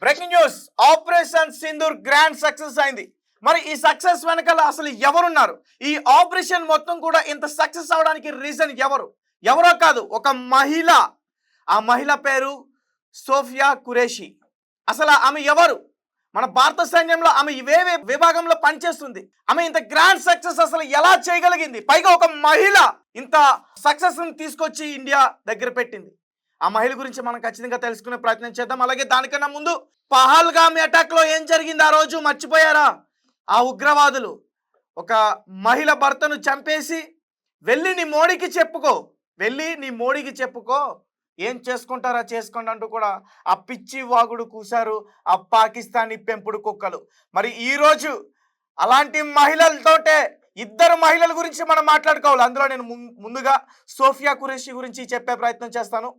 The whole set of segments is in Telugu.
Breaking news, operation Sindoor grand success అయింది. మరి ఈ సక్సెస్ వెనకాల అసలు ఎవరున్నారు? ఈ ఆపరేషన్ మొత్తం కూడా ఇంత సక్సెస్ అవడానికి రీజన్ ఎవరో కాదు, ఒక మహిళ. ఆ మహిళ పేరు సోఫియా ఖురేషీ. అసలు ఆమె ఎవరు? మన భారత సైన్యంలో ఆమె ఇవేవే విభాగంలో పనిచేస్తుంది. ఆమె ఇంత గ్రాండ్ సక్సెస్ అసలు ఎలా చేయగలిగింది? పైగా ఒక మహిళ ఇంత సక్సెస్ తీసుకొచ్చి ఇండియా దగ్గర పెట్టింది. ఆ మహిళ గురించి మనం ఖచ్చితంగా తెలుసుకునే ప్రయత్నం చేద్దాం. అలాగే దానికన్నా ముందు పహల్గామ్ అటాక్ లో ఏం జరిగింది ఆ రోజు మర్చిపోయారా? ఆ ఉగ్రవాదులు ఒక మహిళ భర్తను చంపేసి వెళ్ళి నీ మోడీకి చెప్పుకో, ఏం చేసుకుంటారా చేసుకోండి అంటూ కూడా ఆ పిచ్చి వాగుడు కూశారు ఆ పాకిస్తానీ పెంపుడు కుక్కలు. మరి ఈరోజు అలాంటి మహిళలతోటే ఇద్దరు మహిళల గురించి మనం మాట్లాడుకోవాలి. అందులో నేను ముందుగా సోఫియా ఖురేషీ గురించి చెప్పే ప్రయత్నం చేస్తాను.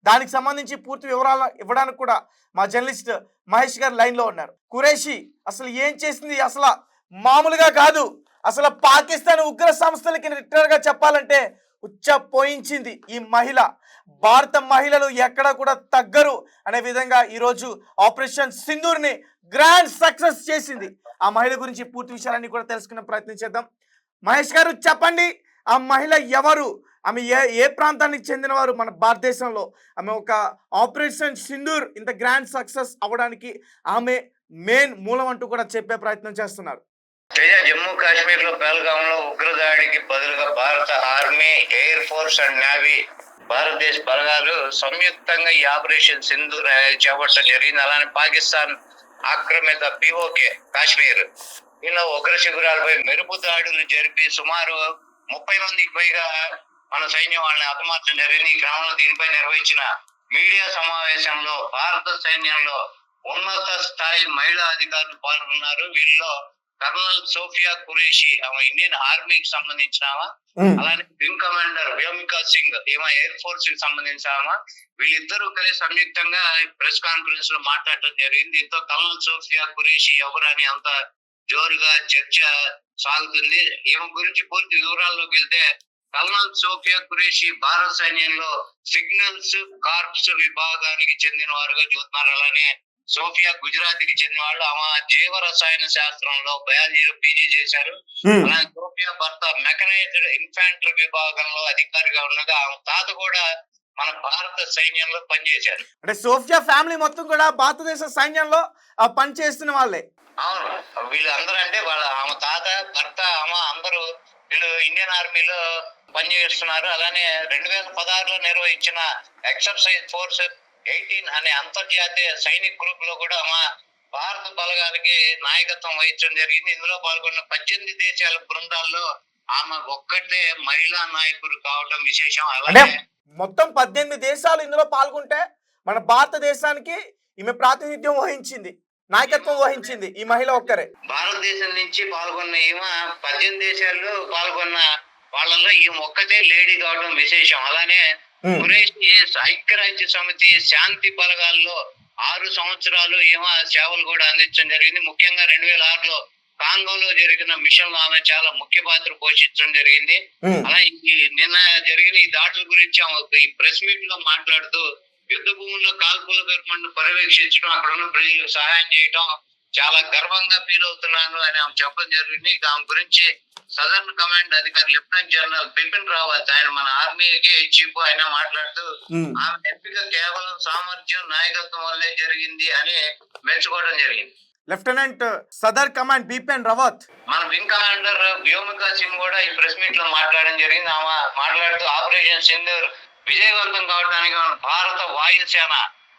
దానికి సంబంధించి పూర్తి వివరాలు ఇవ్వడానికి కూడా మా జర్నలిస్ట్ మహేష్ గారు లైన్లో ఉన్నారు. ఖురేషీ అసలు ఏం చేసింది? అసలు మామూలుగా కాదు. అసలు పాకిస్తాన్ ఉగ్ర సంస్థలకి రిటర్గా చెప్పాలంటే ఉచ్చపోయించింది ఈ మహిళ. భారత మహిళలు ఎక్కడ కూడా తగ్గరు అనే విధంగా ఈరోజు ఆపరేషన్ సింధూర్ని గ్రాండ్ సక్సెస్ చేసింది. ఆ మహిళ గురించి పూర్తి విషయాలన్నీ కూడా తెలుసుకునే ప్రయత్నం చేద్దాం. మహేష్ గారు చెప్పండి, ఆ మహిళ ఎవరు? ఆమె ఏ ప్రాంతానికి చెందినవారు? మన భారతదేశంలో ఆమె ఒక ఆపరేషన్ సింధూర్ ఇంత గ్రాండ్ సక్సెస్ అవ్వడానికి ఆమె మెయిన్ మూలం అంటూ కూడా చెప్పే ప్రయత్నం చేస్తున్నారు. జమ్మూ కాశ్మీర్ లో పహల్గామ్ లో ఉగ్రదాడికి బదులుగా భారత army, air force and navy, భారతదేశ బలగాలు సంయుక్తంగా ఈ ఆపరేషన్ సింధూర్ చేపట్టడం జరిగింది. అలానే పాకిస్తాన్ ఆక్రమిత పిఓకే కాశ్మీర్ ఇలా ఉగ్ర శిబిరాలపై మెరుపు దాడులు జరిపి సుమారు 30 మందికి పైగా మన సైన్యం వాళ్ళని హతమార్చడం జరిగింది. ఈ క్రమంలో దీనిపై నిర్వహించిన మీడియా సమావేశంలో భారత సైన్యంలో ఉన్నత స్థాయి మహిళా అధికారులు పాల్గొన్నారు. వీళ్ళలో కర్నల్ సోఫియా ఖురేషీ, ఆమె ఇండియన్ ఆర్మీకి సంబంధించిన అలానే వింగ్ కమాండర్ వ్యోమికా సింగ్, ఏమో ఎయిర్ ఫోర్స్ కి సంబంధించిన వీళ్ళిద్దరూ కలిసి సంయుక్తంగా ప్రెస్ కాన్ఫరెన్స్ లో మాట్లాడటం జరిగింది. దీంతో కర్నల్ సోఫియా ఖురేషీ ఎవరని అంత జోరుగా చర్చ సాగుతుంది. ఈమె గురించి పూర్తి వివరాల్లోకి వెళ్తే, కర్నల్ సోఫియా ఖురేషీ భారత సైన్యంలో సిగ్నల్స్ కార్ప్స్ విభాగానికి చెందిన వారుగా చూస్తున్నారు. అలానే సోఫియా గుజరాత్ కి చెందిన వాళ్ళు. ఆమె జీవ రసాయన శాస్త్రంలో బయాలజీలో పీజీ చేశారు. అలాగే సోఫియా భర్త మెకనైజ్డ్ ఇన్ఫాంట్రీ విభాగంలో అధికారిగా ఉండగా ఆమె తాత కూడా మన భారత సైన్యంలో పనిచేశారు. అంటే సోఫియా ఫ్యామిలీ మొత్తం కూడా భారతదేశ సైన్యంలో పనిచేస్తున్న వాళ్ళే. అవును, వీళ్ళు అందరూ అంటే ఆమె తాత, భర్త, ఆమె అందరూ వీళ్ళు ఇండియన్ ఆర్మీలో పనిచేస్తున్నారు. అలానే 2016లో నిర్వహించిన ఎక్సర్సైజ్ ఫోర్స్ 18 అనే అంతర్జాతీయ సైనిక్ గ్రూప్ లో కూడా భారత బలగాలకి నాయకత్వం వహించడం జరిగింది. ఇందులో పాల్గొన్న 18 దేశాల బృందాల్లో ఆమె ఒక్కటే మహిళా నాయకుడు కావడం విశేషం. అలాగే మొత్తం 18 దేశాలు ఇందులో పాల్గొంటే మన భారతదేశానికి ఈమె ప్రాతినిధ్యం వహించింది, నాయకత్వం వహించింది ఈ మహిళ ఒక్కరే. భారతదేశం నుంచి పాల్గొన్న ఈమె 18 దేశాల్లో పాల్గొన్న వాళ్ళలో ఈమె ఒక్కటే లేడీ కావడం విశేషం. అలానే ఖురేషీ ఐక్యరాజ్య సమితి శాంతి బలగాల్లో 6 సంవత్సరాలు ఈమె సేవలు కూడా అందించడం జరిగింది. ముఖ్యంగా 2006లో కాంగోలో జరిగిన మిషన్ లో ఆమె చాలా ముఖ్య పాత్ర పోషించడం జరిగింది. అలా నిన్న జరిగిన ఈ దాడుల గురించి ఆమె ఈ ప్రెస్ మీట్ లో మాట్లాడుతూ, యుద్ధ భూముల్లో కాల్పుల విరమణను పర్యవేక్షించడం, అక్కడ ఉన్న ప్రజలకు సహాయం చేయడం చాలా గర్వంగా ఫీల్ అవుతున్నాను అని ఆమె చెప్పడం జరిగింది. ఆమె గురించి సదర్న్ కమాండ్ అధికారి లెఫ్టినెంట్ జనరల్ బిపిన్ రావత్, ఆయన మన ఆర్మీకి చీఫ్, ఆయన మాట్లాడుతూ ఆమె ఎంపిక కేవలం సామర్థ్యం, నాయకత్వం వల్లే జరిగింది అని మెచ్చుకోవడం జరిగింది. లెఫ్టినెంట్ సదర్ కమాండ్ బిపిన్ రావత్, మన వింగ్ కమాండర్ వ్యోమికా సింగ్ కూడా ఈ ప్రెస్ మీట్ లో మాట్లాడడం జరిగింది. ఆమె మాట్లాడుతూ ఆపరేషన్ సింధూర్ విజయవంతం కావడానికి భారత వాయుసేన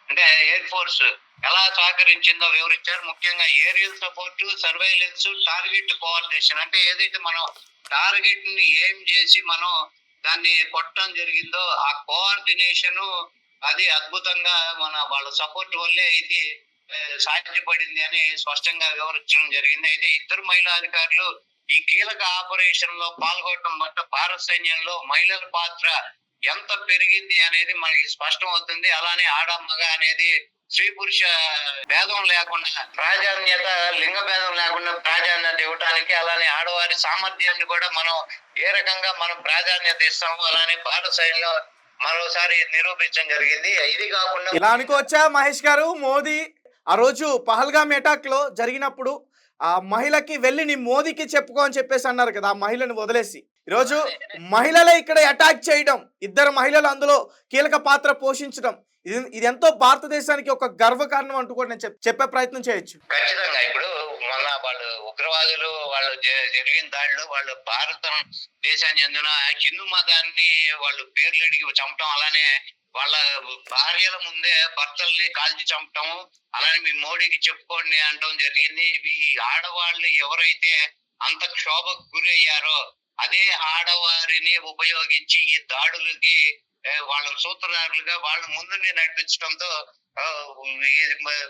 అంటే ఎయిర్ ఫోర్స్ ఎలా సహకరించిందో వివరించారు. ముఖ్యంగా aerial support, surveillance, target coordination, అంటే ఏదైతే మనం టార్గెట్ ని ఏం చేసి మనం దాన్ని కొట్టడం జరిగిందో ఆ కోఆర్డినేషన్ అది అద్భుతంగా వాళ్ళ సపోర్ట్ వల్లే ఇది సాధ్యపడింది అని స్పష్టంగా వివరించడం జరిగింది. అయితే ఇద్దరు మహిళా అధికారులు ఈ కీలక ఆపరేషన్ లో పాల్గొనడం బట్టి భారత సైన్యంలో మహిళల పాత్ర ఎంత పెరిగింది అనేది మనకి స్పష్టం అవుతుంది. అలానే ఆడ మగ అనేది స్త్రీ పురుష భేదం లేకుండా ప్రాధాన్యత, లింగ భేదం లేకుండా ప్రాధాన్యత ఇవ్వడానికి, అలానే ఆడవారి సామర్థ్యాన్ని కూడా మనం ఏ రకంగా మనం ప్రాధాన్యత ఇస్తాము అలానే భారత సైన్యంలో మరోసారి నిరూపించడం జరిగింది. ఇది కాకుండా ఇలా అనుకోవచ్చా మహేష్ గారు, మోదీ ఆ రోజు పహల్గామ్ అటాక్ లో జరిగినప్పుడు ఆ మహిళకి వెళ్ళి నీ మోదీకి చెప్పుకో అని చెప్పేసి అన్నారు కదా, ఆ మహిళను వదిలేసి ఈరోజు మహిళలే ఇక్కడ అటాక్ చేయడం, ఇద్దరు మహిళలు అందులో కీలక పాత్ర పోషించడం, ఇది ఎంతో భారతదేశానికి ఒక గర్వకారణం అంటూ కూడా నేను చెప్పే ప్రయత్నం చేయొచ్చు. ఖచ్చితంగా ఇప్పుడు మొన్న వాళ్ళు ఉగ్రవాదులు వాళ్ళు జరిగిన దాడిలో వాళ్ళు భారత దేశాన్ని చెందిన హిందూ మతాన్ని వాళ్ళు పేర్లు అడిగి చంపడం, అలానే వాళ్ళ భార్యల ముందే భర్తల్ని కాల్చి చంపటం, అలానే మీ మోడీకి చెప్పుకోండి అనడం జరిగింది. ఈ ఆడవాళ్ళు ఎవరైతే అంత క్షోభకు గురి అయ్యారో అదే ఆడవారిని ఉపయోగించి ఈ దాడులకి వాళ్ళ సూత్రధారులుగా వాళ్ళ ముందుని నడిపించడంతో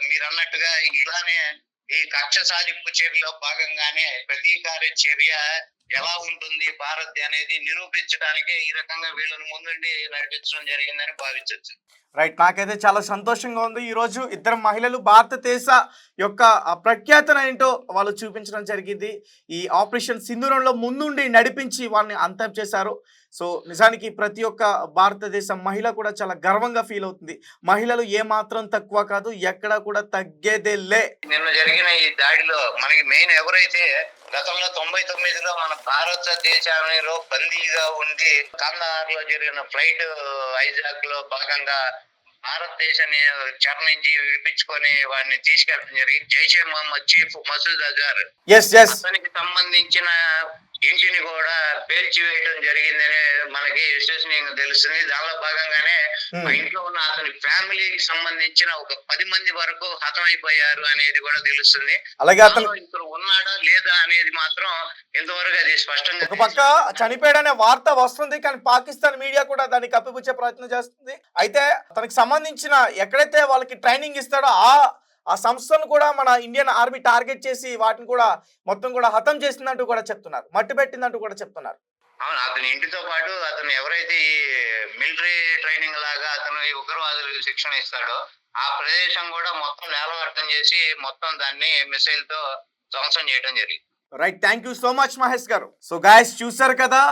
మీరు అన్నట్టుగా ఇలానే ఈ కక్ష సాధింపు చర్యలో భాగంగానే ప్రతీకార చర్య ఎలా ఉంటుంది భారత్ అనేది నిరూపించడానికే ఈ రకంగా వీళ్ళని ముందుండి నడిపించడం జరిగిందని భావించవచ్చు. రైట్, నాకైతే చాలా సంతోషంగా ఉంది. ఈరోజు ఇద్దరు మహిళలు భారతదేశ యొక్క ప్రఖ్యాతన ఏంటో వాళ్ళు చూపించడం జరిగింది. ఈ ఆపరేషన్ సింధూరంలో ముందుండి నడిపించి వాళ్ళని అంతం చేశారు. సో నిజానికి ప్రతి ఒక్క భారతదేశ మహిళ కూడా చాలా గర్వంగా ఫీల్ అవుతుంది. మహిళలు ఏమాత్రం తక్కువ కాదు, ఎక్కడ కూడా తగ్గేదేలే. నిన్న జరిగిన ఈ దాడిలో మనకి మెయిన్ ఎవరైతే గతంలో 99లో మన భారతదేశంలో బందీగా ఉండి కందహార్ లో జరిగిన ఫ్లైట్ హైజాక్ లో భాగంగా భారతదేశాన్ని చెర నుంచి విడిపించుకొని వాడిని తీసుకెళ్ళడం జరిగింది. జైషే మహమ్మద్ చీఫ్ మసూద్ అజార్, అతనికి సంబంధించిన ఇంటిని కూడా పేల్చివేయడం జరిగిందని మనకి విశ్వసనీయంగా తెలుస్తుంది. దానిలో భాగంగానే ఆ ఇంట్లో ఉన్న అతని ఫ్యామిలీకి సంబంధించిన ఒక 10 మంది వరకు హతమైపోయారు అనేది కూడా తెలుస్తుంది. అలాగే అతను ఇక్కడ ఉన్నాడా లేదా అనేది మాత్రం ఇంతవరకు అది స్పష్టంగా ఒక పక్క చనిపోయాడనే వార్త వస్తుంది, కానీ పాకిస్తాన్ మీడియా కూడా దాన్ని కప్పిపుచ్చే ప్రయత్నం చేస్తుంది. అయితే తనకి సంబంధించిన ఎక్కడైతే వాళ్ళకి ట్రైనింగ్ ఇస్తాడో ఆ సంస్థను కూడా మన ఇండియన్ ఆర్మీ టార్గెట్ చేసి వాటిని కూడా మొత్తం కూడా హతం చేసిందంటూ కూడా చెప్తున్నారు, మట్టి పెట్టిందంటూ కూడా చెప్తున్నారు. అవును, అతని ఇంటితో పాటు అతను ఎవరైతే ఈ మిలిటరీ ట్రైనింగ్ లాగా అతను ఈ ఉగ్రవాదులకు శిక్షణ ఇస్తాడో ఆ ప్రదేశం కూడా మొత్తం నేలమట్టం చేసి మొత్తం దాన్ని మిసైల్ తో ధ్వంసం చేయడం జరిగింది. Right, thank you so much Mahesh గారు. సో గాయస్ చూసారు కదా,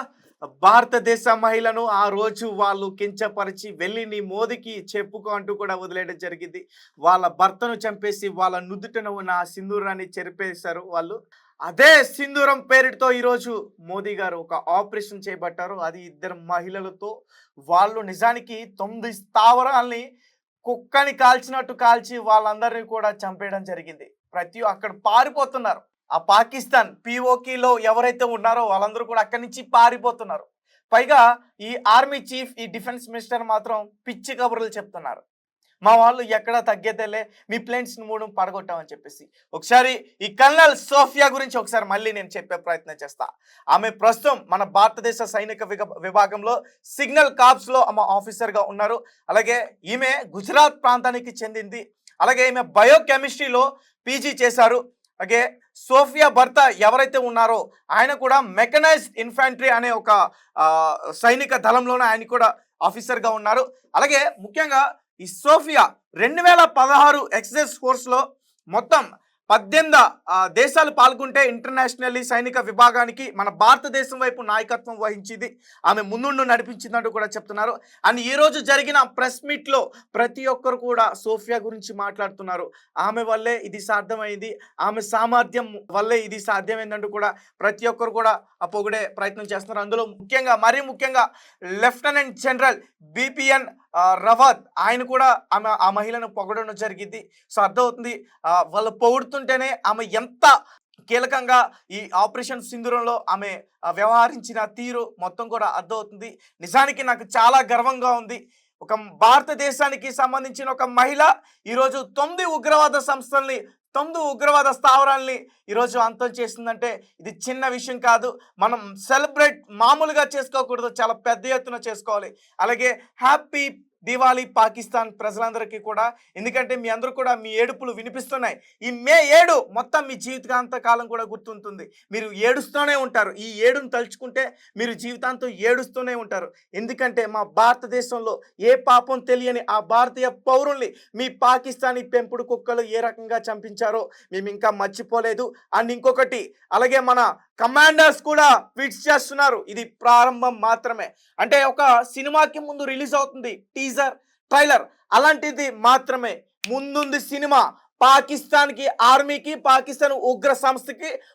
భారతదేశ మహిళను ఆ రోజు వాళ్ళు కించపరిచి వెళ్ళి నీ మోదీకి చెప్పుకో అంటూ కూడా వదిలేయడం జరిగింది. వాళ్ళ భర్తను చంపేసి వాళ్ళ నుదుటను ఉన్న ఆ సింధూరాన్ని చెరిపేశారు వాళ్ళు. అదే సింధూరం పేరుతో ఈరోజు మోదీ గారు ఒక ఆపరేషన్ చేపట్టారు, అది ఇద్దరు మహిళలతో. వాళ్ళు నిజానికి 9 స్థావరాల్ని కుక్కని కాల్చినట్టు కాల్చి వాళ్ళందరినీ కూడా చంపేయడం జరిగింది. అక్కడ పారిపోతున్నారు. ఆ పాకిస్తాన్ పిఓకేలో ఎవరైతే ఉన్నారో వాళ్ళందరూ కూడా అక్కడి నుంచి పారిపోతున్నారు. పైగా ఈ ఆర్మీ చీఫ్, ఈ డిఫెన్స్ మినిస్టర్ మాత్రం పిచ్చి కబుర్లు చెప్తున్నారు, మా వాళ్ళు ఎక్కడ తగ్గేదేలే, మీ ప్లేన్స్ 3 పడగొట్టామని చెప్పేసి. ఒకసారి ఈ కల్నల్ సోఫియా గురించి ఒకసారి మళ్ళీ నేను చెప్పే ప్రయత్నం చేస్తా. ఆమె ప్రస్తుతం మన భారతదేశ సైనిక విభాగంలో సిగ్నల్ కార్ప్స్ లో ఆమె ఆఫీసర్గా ఉన్నారు. అలాగే ఈమె గుజరాత్ ప్రాంతానికి చెందింది. అలాగే ఈమె బయోకెమిస్ట్రీలో పీజీ చేశారు. అలాగే సోఫియా భర్త ఎవరైతే ఉన్నారో ఆయన కూడా మెకనైజ్డ్ ఇన్ఫాంట్రీ అనే ఒక సైనిక దళంలోనే ఆయన కూడా ఆఫీసర్గా ఉన్నారు. అలాగే ముఖ్యంగా ఈ సోఫియా 2016 ఎక్సైజ్ ఫోర్స్లో మొత్తం 18 దేశాలు పాల్గొంటే ఇంటర్నేషనల్లీ సైనిక విభాగానికి మన భారతదేశం వైపు నాయకత్వం వహించింది, ఆమె ముందుండు నడిపించిందంటూ కూడా చెప్తున్నారు. అండ్ ఈరోజు జరిగిన ప్రెస్ మీట్లో ప్రతి ఒక్కరు కూడా సోఫియా గురించి మాట్లాడుతున్నారు. ఆమె వల్లే ఇది సాధ్యమైంది, ఆమె సామర్థ్యం వల్లే ఇది సాధ్యమైందంటూ కూడా ప్రతి ఒక్కరు కూడా పొగిడే ప్రయత్నం చేస్తున్నారు. అందులో మరీ ముఖ్యంగా లెఫ్టినెంట్ జనరల్ బిపిఎన్ రవత్ ఆయన కూడా ఆ మహిళను పొగడడం జరిగింది. సో అర్థమవుతుంది వాళ్ళు పొగుడుతుంటేనే ఆమె ఎంత కీలకంగా ఈ ఆపరేషన్ సింధూరంలో ఆమె వ్యవహరించిన తీరు మొత్తం కూడా అర్థమవుతుంది. నిజానికి నాకు చాలా గర్వంగా ఉంది. ఒక భారతదేశానికి సంబంధించిన ఒక మహిళ ఈరోజు 9 ఉగ్రవాద సంస్థల్ని 9 ఉగ్రవాద స్థావరాల్ని ఈరోజు అంతం చేసిందంటే ఇది చిన్న విషయం కాదు. మనం సెలబ్రేట్ మామూలుగా చేసుకోకూడదు, చాలా పెద్ద ఎత్తున చేసుకోవాలి. అలాగే హ్యాపీ దివాళీ పాకిస్తాన్ ప్రజలందరికీ కూడా, ఎందుకంటే మీ అందరూ కూడా మీ ఏడుపులు వినిపిస్తున్నాయి. ఈ మే 7 మొత్తం మీ జీవితాంత కాలం కూడా గుర్తుంటుంది. మీరు ఏడుస్తూనే ఉంటారు, ఈ ఏడును తలుచుకుంటే మీరు జీవితాంతం ఏడుస్తూనే ఉంటారు. ఎందుకంటే మా భారతదేశంలో ఏ పాపం తెలియని ఆ భారతీయ పౌరుల్ని మీ పాకిస్తానీ పెంపుడు కుక్కలు ఏ రకంగా చంపించారో మేము ఇంకా మర్చిపోలేదు. అండ్ ఇంకొకటి, అలాగే మన కమాండర్స్ కూడా ట్వీట్స్ చేస్తున్నారు, ఇది ప్రారంభం మాత్రమే. అంటే ఒక సినిమాకి ముందు రిలీజ్ అవుతుంది టీజర్, ట్రైలర్, అలాంటిది మాత్రమే. ముందుంది సినిమా, పాకిస్తాన్కి ఆర్మీకి పాకిస్తాన్ ఉగ్ర సంస్థకి